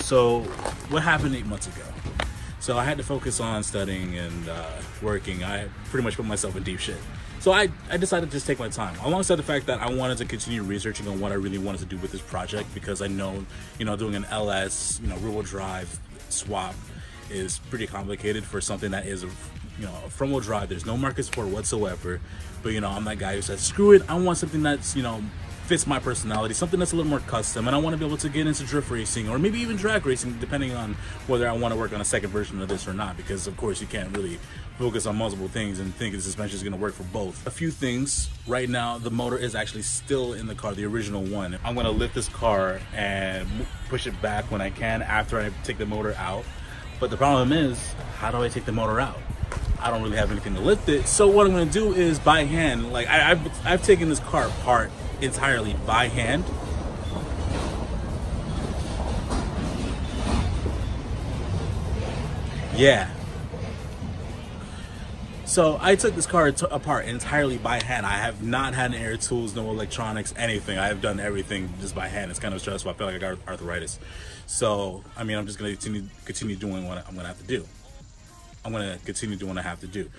So what happened 8 months ago? So I had to focus on studying and working. I pretty much put myself in deep shit. So I decided to just take my time, alongside the fact that I wanted to continue researching on what I really wanted to do with this project, because I know, doing an LS, rear-wheel drive swap is pretty complicated for something that is a front-wheel drive. There's no market support whatsoever, but I'm that guy who says, screw it, I want something that's fits my personality, something that's a little more custom, and I want to be able to get into drift racing or maybe even drag racing, depending on whether I want to work on a second version of this or not, because of course you can't really focus on multiple things and think the suspension is going to work for both. A few things. Right now the motor is actually still in the car, the original one. I'm going to lift this car and push it back when I can after I take the motor out, but the problem is, how do I take the motor out? I don't really have anything to lift it, so what I'm going to do is by hand. Like I've taken this car apart entirely by hand. Yeah. So I took this car apart entirely by hand. I have not had air tools, no electronics, anything. I have done everything just by hand. It's kind of stressful. I feel like I got arthritis. So, I mean, I'm just going to continue doing what I'm going to have to do. I'm going to continue doing what I have to do.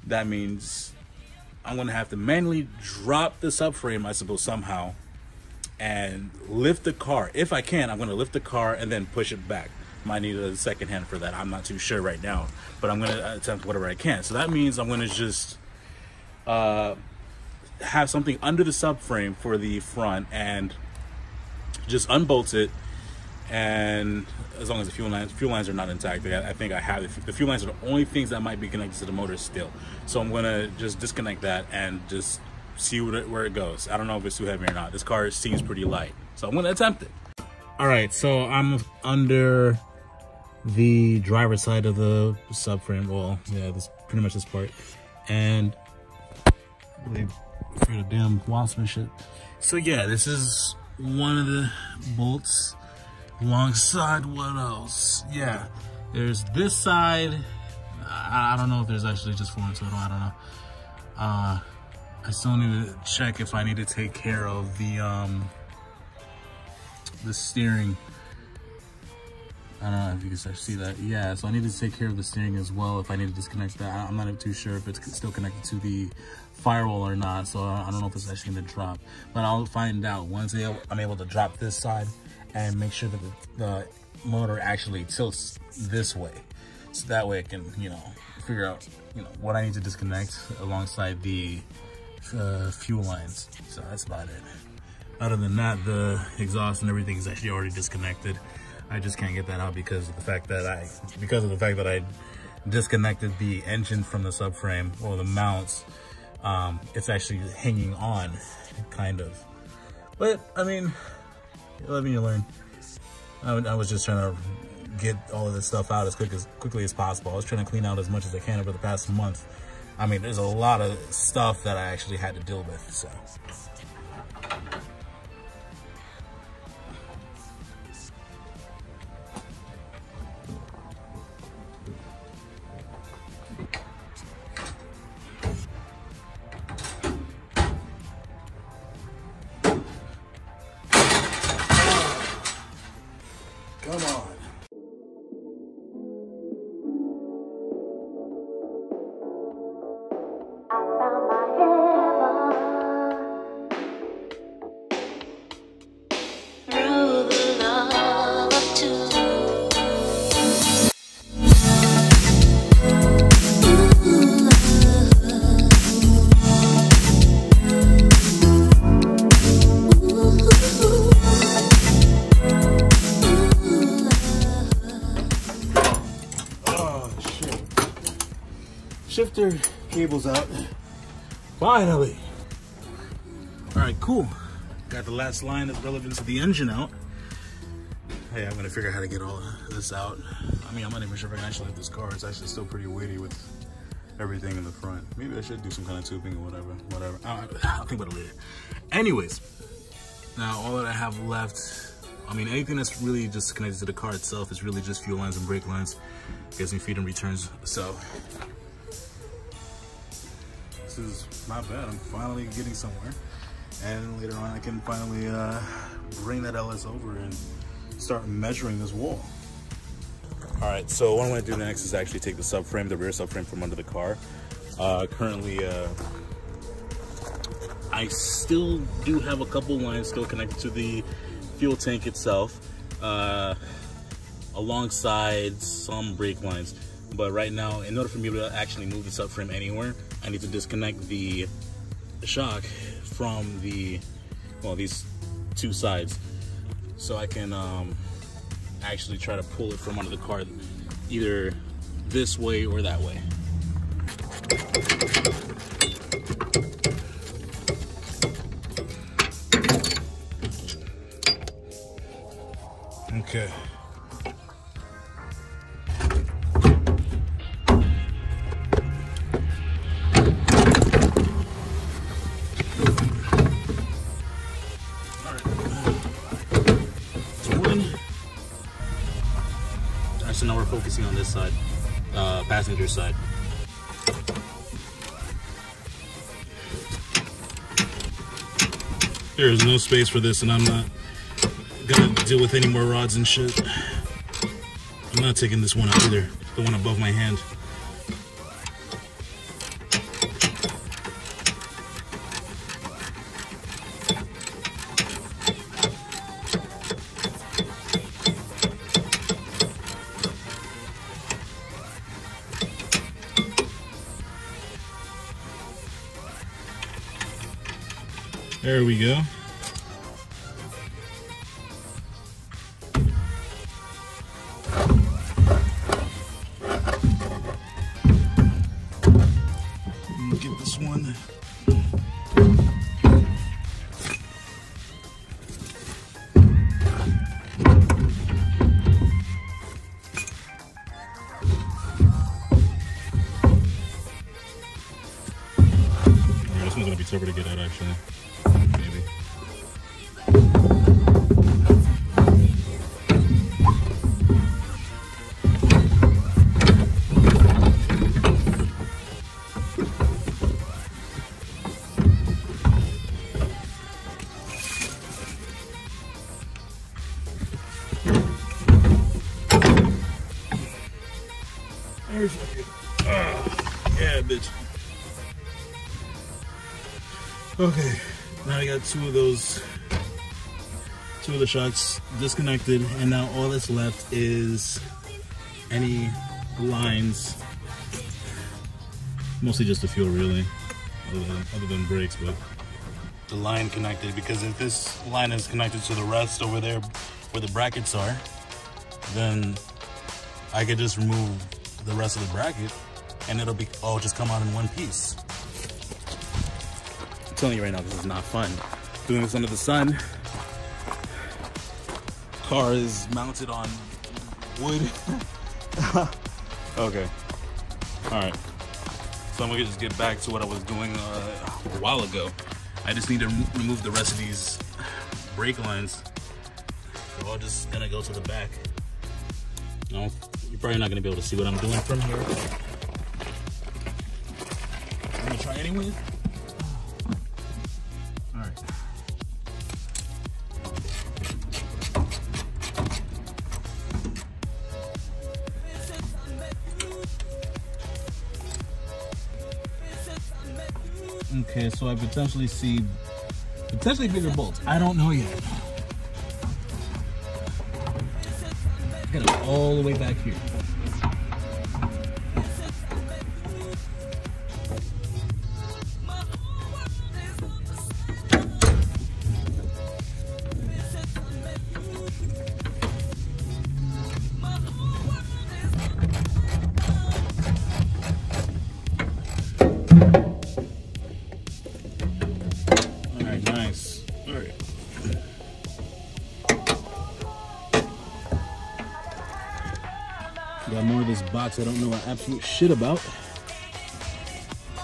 That means I'm going to have to manually drop the subframe, I suppose, somehow, and lift the car. If I can, I'm going to lift the car and then push it back. Might need a second hand for that. I'm not too sure right now, but I'm going to attempt whatever I can. So that means I'm going to just have something under the subframe for the front and just unbolt it. And as long as the fuel lines are not intact, I think I have it. The fuel lines are the only things that might be connected to the motor still. So I'm gonna just disconnect that and just see where it goes. I don't know if it's too heavy or not. This car seems pretty light, so I'm gonna attempt it. All right, so I'm under the driver's side of the subframe. Well, yeah, this pretty much this part, and really afraid of damn wasp and shit. So yeah, this is one of the bolts. Alongside what else? Yeah, there's this side. I don't know if there's actually just 4 in total. I don't know. I still need to check if I need to take care of the steering. I don't know if you can start to see that. Yeah, so I need to take care of the steering as well if I need to disconnect that. I'm not too sure if it's still connected to the firewall or not, so I don't know if it's actually gonna drop, but I'll find out once I'm able to drop this side and make sure that the motor actually tilts this way, so that way I can figure out what I need to disconnect alongside the fuel lines. So that's about it. Other than that, the exhaust and everything is actually already disconnected. I just can't get that out because of the fact that I disconnected the engine from the subframe, or the mounts. It's actually hanging on, kind of. But I mean, you live and you learn. I was just trying to get all of this stuff out as quickly as possible. I was trying to clean out as much as I can over the past month. I mean, there's a lot of stuff that I actually had to deal with, so. Come on. Shifter cable's out. Finally. All right, cool. Got the last line that's relevant to the engine out. hey, I'm gonna figure out how to get all this out. I mean, I'm not even sure if I can actually lift this car. It's actually still pretty weighty with everything in the front. Maybe I should do some kind of tubing or whatever. I'll think about it later. Anyways, now all that I have left, I mean, anything that's really just connected to the car itself is really just fuel lines and brake lines. Gets me feed and returns. So this is not bad. I'm finally getting somewhere. And later on I can finally bring that LS over and start measuring this wall. All right, so what I'm gonna do next is actually take the subframe, the rear subframe from under the car. Currently, I still do have a couple lines still connected to the fuel tank itself, alongside some brake lines. But right now, in order for me to actually move the subframe anywhere, I need to disconnect the shock from the, well, these two sides, so I can actually try to pull it from under the car, either this way or that way. Okay. So now we're focusing on this side, passenger side. There is no space for this, and I'm not gonna deal with any more rods and shit. I'm not taking this one out either, the one above my hand. There we go. Get this one. This one's gonna be tougher to get out, actually. Maybe. There's yeah, bitch. Okay, now I got two of the shocks disconnected, and now all that's left is any lines, mostly just the fuel really, other than brakes, but the line connected, because if this line is connected to the rest over there where the brackets are, then I could just remove the rest of the bracket and it'll be all just come out in one piece. I'm telling you right now, this is not fun. Doing this under the sun. Car is mounted on wood. Okay. Alright. So I'm gonna just get back to what I was doing a while ago. I just need to remove the rest of these brake lines. They're all just gonna go to the back. No, you're probably not gonna be able to see what I'm doing from here. I'm gonna try anyway. Alright. Okay, so I potentially see bigger bolts. I don't know yet. Got it all the way back here. All right, nice. All right. Got more of this box I don't know absolute shit about.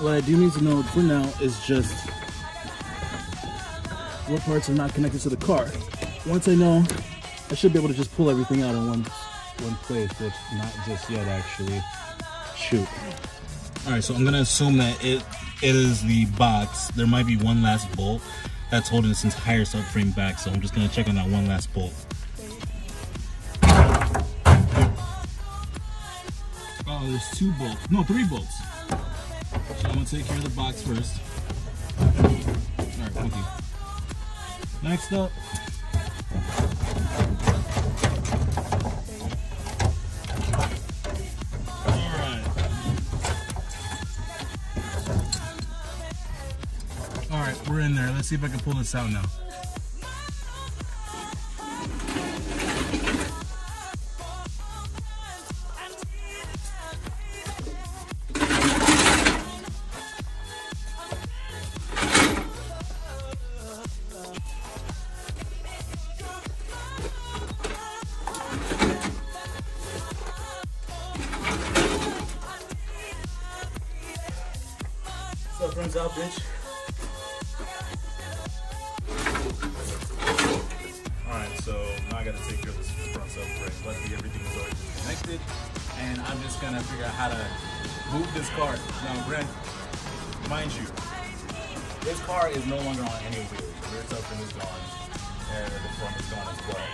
What I do need to know for now is just what parts are not connected to the car. Once I know, I should be able to just pull everything out in one place, which not just yet actually. Shoot. Alright, so I'm gonna assume that it is the box. There might be one last bolt that's holding this entire subframe back, so I'm just gonna check on that one last bolt. Oh, there's 2 bolts. No, 3 bolts. So I'm gonna take care of the box first. Alright, thank you. Next up. Alright, we're in there. Let's see if I can pull this out now. What's up, friends out, bitch? Alright, so now I gotta take care of this front subframe. Luckily, everything is already connected, and I'm just gonna figure out how to move this car. Now, Brent, mind you, this car is no longer on any wheels. The rear subframe is gone, and the front is gone as well.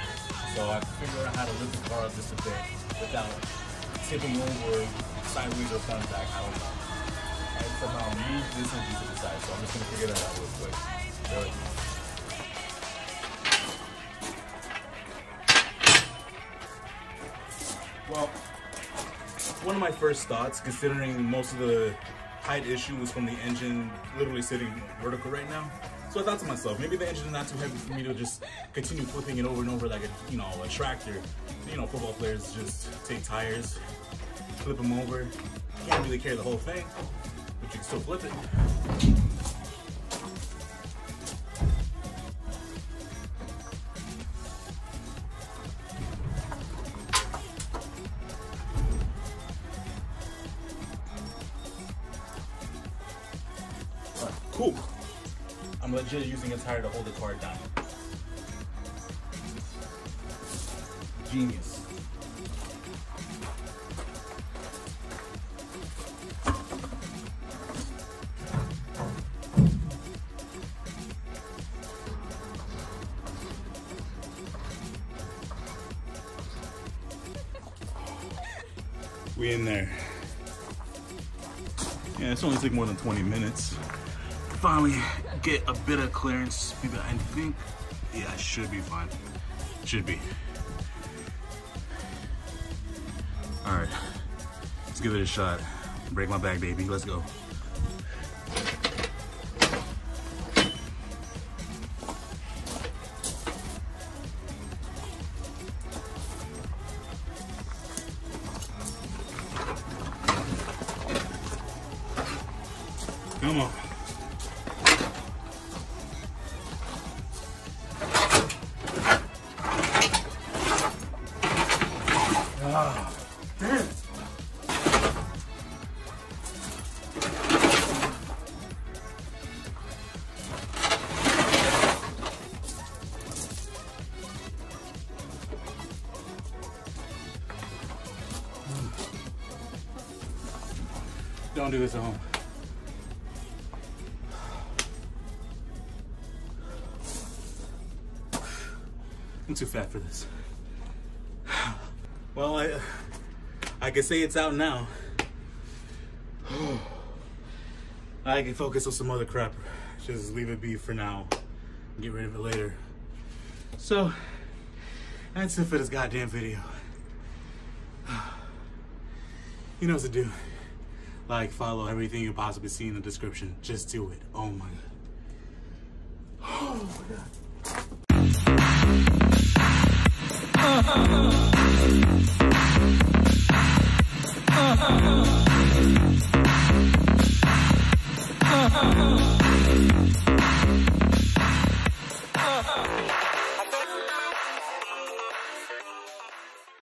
So I have to figure out how to lift the car up just a bit without tipping over sideways or front back. I don't know. And somehow move this engine to the side. So I'm just gonna figure that out real quick. Bear with me. Well, one of my first thoughts, considering most of the height issue was from the engine literally sitting vertical right now. So I thought to myself, maybe the engine is not too heavy for me to just continue flipping it over and over like a tractor. Football players just take tires, flip them over. Can't really carry the whole thing, but you can still flip it. Alright, cool. I'm legit using a tire to hold the car down. Genius. We in there. Yeah, it's only took more than 20 minutes. Finally get a bit of clearance. Maybe I think, yeah, I should be fine. Should be. All right, let's give it a shot. Break my back, baby. Let's go. Come on. Ah, damn it. Don't do this at home. I'm too fat for this. Well, I can say it's out now. I can focus on some other crap. Just leave it be for now. Get rid of it later. So, that's it for this goddamn video. You know what to do. Like, follow, everything you possibly see in the description. Just do it. Oh my god. Oh my god.